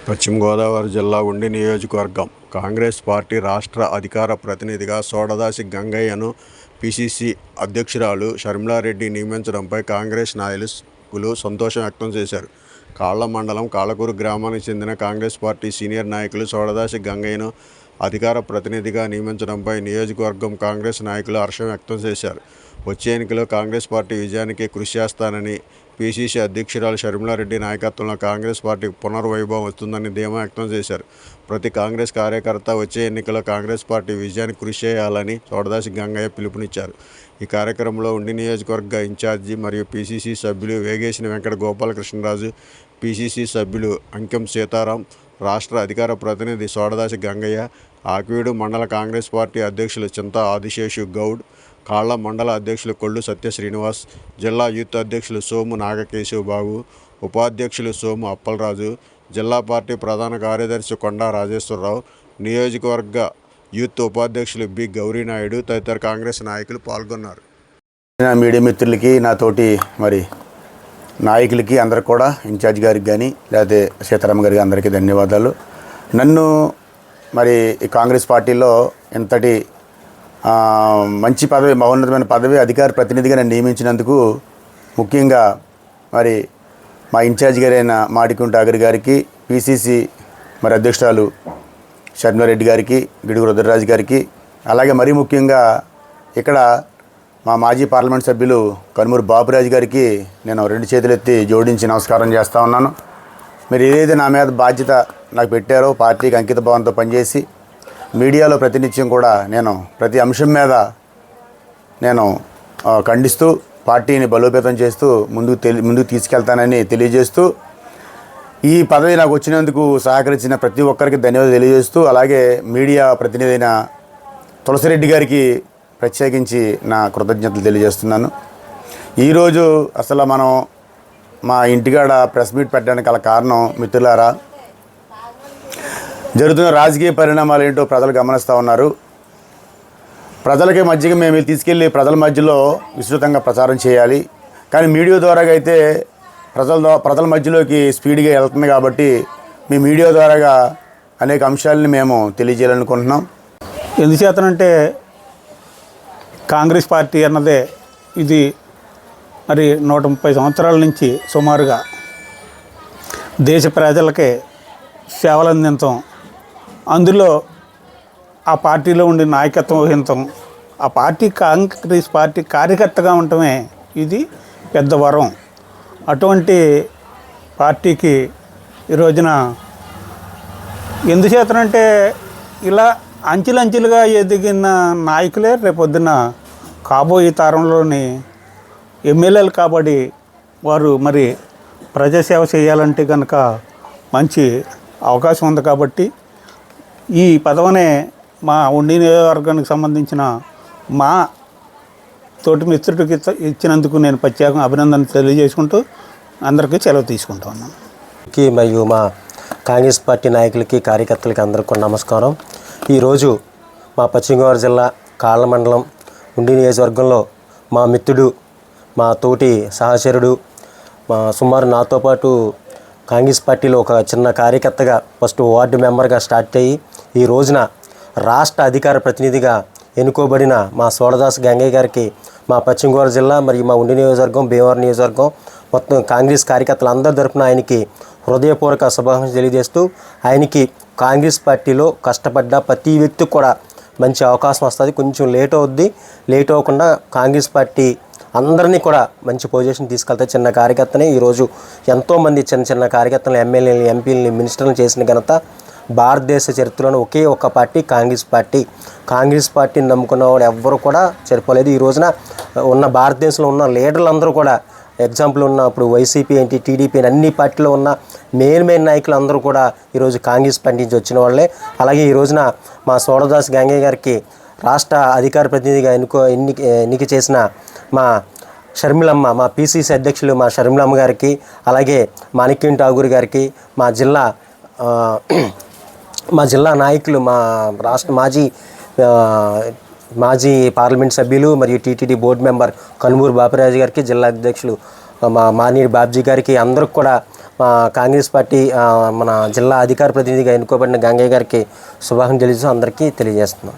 పశ్చిమ గోదావరి జిల్లా ఉండి నియోజకవర్గం కాంగ్రెస్ పార్టీ రాష్ట్ర అధికార ప్రతినిధిగా సోడదాసి గంగయ్యను పిసిసి అధ్యక్షురాలు షర్మిలారెడ్డి నియమించడంపై కాంగ్రెస్ నాయకులు సంతోషం వ్యక్తం చేశారు. కాళ్ళ మండలం కాళ్ళకూరు గ్రామానికి చెందిన కాంగ్రెస్ పార్టీ సీనియర్ నాయకులు సోడదాసి గంగయ్యను అధికార ప్రతినిధిగా నియమించడంపై నియోజకవర్గం కాంగ్రెస్ నాయకులు హర్షం వ్యక్తం చేశారు. వచ్చే ఎన్నికల్లో కాంగ్రెస్ పార్టీ విజయానికి కృషి చేస్తానని, పిసిసి అధ్యక్షురాలు షర్మిలారెడ్డి నాయకత్వంలో కాంగ్రెస్ పార్టీకి పునర్వైభవం వస్తుందని ధీమా వ్యక్తం చేశారు. ప్రతి కాంగ్రెస్ కార్యకర్త వచ్చే ఎన్నికల్లో కాంగ్రెస్ పార్టీ విజయానికి కృషి చేయాలని సోడదాసి గంగయ్య పిలుపునిచ్చారు. ఈ కార్యక్రమంలో ఉండి నియోజకవర్గ ఇన్ఛార్జి మరియు పిసిసి సభ్యులు వేగేసిన వెంకట గోపాలకృష్ణరాజు, పిసిసి సభ్యులు అంకెం సీతారాం, రాష్ట్ర అధికార ప్రతినిధి సోడదాసి గంగయ్య, ఆకివీడు మండల కాంగ్రెస్ పార్టీ అధ్యక్షులు చింతా ఆదిశేషు గౌడ్, కాళ్ళ మండల అధ్యక్షులు కొల్లు సత్య శ్రీనివాస్, జిల్లా యూత్ అధ్యక్షులు సోము నాగకేశవ్ బాబు, ఉపాధ్యక్షులు సోము అప్పలరాజు, జిల్లా పార్టీ ప్రధాన కార్యదర్శి కొండా రాజేశ్వరరావు, నియోజకవర్గ యూత్ ఉపాధ్యక్షులు బి గౌరీనాయుడు తదితర కాంగ్రెస్ నాయకులు పాల్గొన్నారు. మీడియా మిత్రులకి, నాతోటి నాయకులకి అందరికి కూడా, ఇన్ఛార్జ్ గారికి కానీ లేకపోతే సీతారామ గారికి అందరికీ ధన్యవాదాలు. నన్ను ఈ కాంగ్రెస్ పార్టీలో ఇంతటి మంచి పదవి, మహోన్నతమైన పదవి, అధికార ప్రతినిధిగా నన్ను నియమించినందుకు ముఖ్యంగా మా ఇన్ఛార్జ్ గారైన మాడికుంట ఆగరి గారికి, పిసిసి అధ్యక్షురాలు షర్మిలారెడ్డి గారికి, గిడుగు రుద్రరాజు గారికి, అలాగే మరీ ముఖ్యంగా ఇక్కడ మా మాజీ పార్లమెంట్ సభ్యులు కనుమూరు బాపురాజు గారికి నేను రెండు చేతులెత్తి జోడించి నమస్కారం చేస్తూ ఉన్నాను. మీరు ఏదైతే నా మీద బాధ్యత నాకు పెట్టారో, పార్టీకి అంకిత భావంతో పనిచేసి మీడియాలో ప్రతినిత్యం కూడా నేను ప్రతి అంశం మీద నేను ఖండిస్తూ పార్టీని బలోపేతం చేస్తూ ముందుకు తీసుకెళ్తానని తెలియజేస్తూ, ఈ పదవి నాకు వచ్చినందుకు సహకరించిన ప్రతి ఒక్కరికి ధన్యవాదాలు తెలియజేస్తూ, అలాగే మీడియా ప్రతినిధి అయిన తులసిరెడ్డి గారికి ప్రత్యేకించి నా కృతజ్ఞతలు తెలియజేస్తున్నాను. ఈరోజు అసలు మనం మా ఇంటికాడ ప్రెస్ మీట్ పెట్టడానికి గల కారణం, మిత్రులారా, జరుగుతున్న రాజకీయ పరిణామాలు ఏంటో ప్రజలు గమనిస్తూ ఉన్నారు. ప్రజలకి మధ్యగా మేము తీసుకెళ్ళి ప్రజల మధ్యలో విస్తృతంగా ప్రచారం చేయాలి. కానీ మీడియా ద్వారా అయితే ప్రజల మధ్యలోకి స్పీడ్గా వెళ్తుంది కాబట్టి మీ మీడియా ద్వారాగా అనేక అంశాలని మేము తెలియజేయాలనుకుంటున్నాం. ఎందుచేతనంటే కాంగ్రెస్ పార్టీ అన్నదే ఇది 130 సంవత్సరాల నుంచి సుమారుగా దేశ ప్రజలకే సేవలు అందించడం, అందులో ఆ పార్టీలో ఉండి నాయకత్వం వహించడం, ఆ పార్టీ కాంగ్రెస్ పార్టీ కార్యకర్తగా ఉండటమే ఇది పెద్ద వరం. అటువంటి పార్టీకి ఈ రోజున ఎందుచేతనంటే ఇలా అంచెలంచెలుగా ఎదిగిన నాయకులే రేపొద్దున కాబోయే తరంలోని ఎమ్మెల్యేలు కాబట్టి వారు ప్రజాసేవ చేయాలంటే కనుక మంచి అవకాశం ఉంది. కాబట్టి ఈ పదవినే మా ఉండి నియోజకవర్గానికి సంబంధించిన మా తోటి మిత్రుడికి ఇచ్చినందుకు నేను ప్రత్యేకంగా అభినందన తెలియజేసుకుంటూ అందరికీ సెలవు తీసుకుంటా ఉన్నాను. మరియు మా కాంగ్రెస్ పార్టీ నాయకులకి, కార్యకర్తలకి అందరికీ నమస్కారం. ఈరోజు మా పశ్చిమ గోదావరి జిల్లా కాళ్ళ మండలం ఉండి నియోజకవర్గంలో మా మిత్రుడు, మా తోటి సహచరుడు, సుమారు నాతో పాటు కాంగ్రెస్ పార్టీలో ఒక చిన్న కార్యకర్తగా ఫస్ట్ వార్డు మెంబర్గా స్టార్ట్ అయ్యి ఈ రోజున రాష్ట్ర అధికార ప్రతినిధిగా ఎన్నుకోబడిన మా సోడదాసి గంగయ్య గారికి మా పశ్చిమ గోదావరి జిల్లా మరియు మా ఉండి నియోజకవర్గం, భీమవరం నియోజకవర్గం మొత్తం కాంగ్రెస్ కార్యకర్తలు అందరి తరపున ఆయనకి హృదయపూర్వక శుభాకాంక్షలు తెలియజేస్తూ, ఆయనకి కాంగ్రెస్ పార్టీలో కష్టపడ్డ ప్రతి వ్యక్తికి కూడా మంచి అవకాశం వస్తుంది. కొంచెం లేట్ అవుద్ది, లేట్ అవ్వకుండా కాంగ్రెస్ పార్టీ అందరినీ కూడా మంచి పొజిషన్ తీసుకెళ్తాయి. చిన్న కార్యకర్తనే ఈరోజు ఎంతోమంది చిన్న కార్యకర్తలను, ఎమ్మెల్యేలు, ఎంపీలని, మినిస్టర్లను చేసిన ఘనత భారతదేశ చరిత్రలోని ఒకే ఒక్క పార్టీ కాంగ్రెస్ పార్టీ. కాంగ్రెస్ పార్టీని నమ్ముకున్న వాడు ఎవ్వరు కూడా సరిపోలేదు. ఈ రోజున ఉన్న భారతదేశంలో ఉన్న లీడర్లు అందరూ కూడా, ఎగ్జాంపుల్ ఉన్న ఇప్పుడు వైసీపీ ఏంటి, టీడీపీ అన్ని పార్టీలో ఉన్న మెయిన్ నాయకులు అందరూ కూడా ఈరోజు కాంగ్రెస్ పార్టీ నుంచి వచ్చిన వాళ్ళే. అలాగే ఈ రోజున మా సోడదాసి గంగయ్య గారికి రాష్ట్ర అధికార ప్రతినిధిగా ఎన్నిక చేసిన మా షర్మిలమ్మ, మా పిసిసి అధ్యక్షులు మా షర్మిలమ్మ గారికి, అలాగే మాణిక్యం ఠాగూర్ గారికి, మా జిల్లా నాయకులు, మా రాష్ట్ర మాజీ పార్లమెంట్ సభ్యులు మరియు TTD board member Kanumuru Bapiraju గారికి, జిల్లా అధ్యక్షులు మా మానేడి బాబ్జీ గారికి, అందరికి కూడా మా కాంగ్రెస్ పార్టీ మన జిల్లా అధికార ప్రతినిధిగా ఎన్నుకోబడిన గంగయ్య గారికి శుభాకాంక్షలు అందరికీ తెలియజేస్తున్నాం.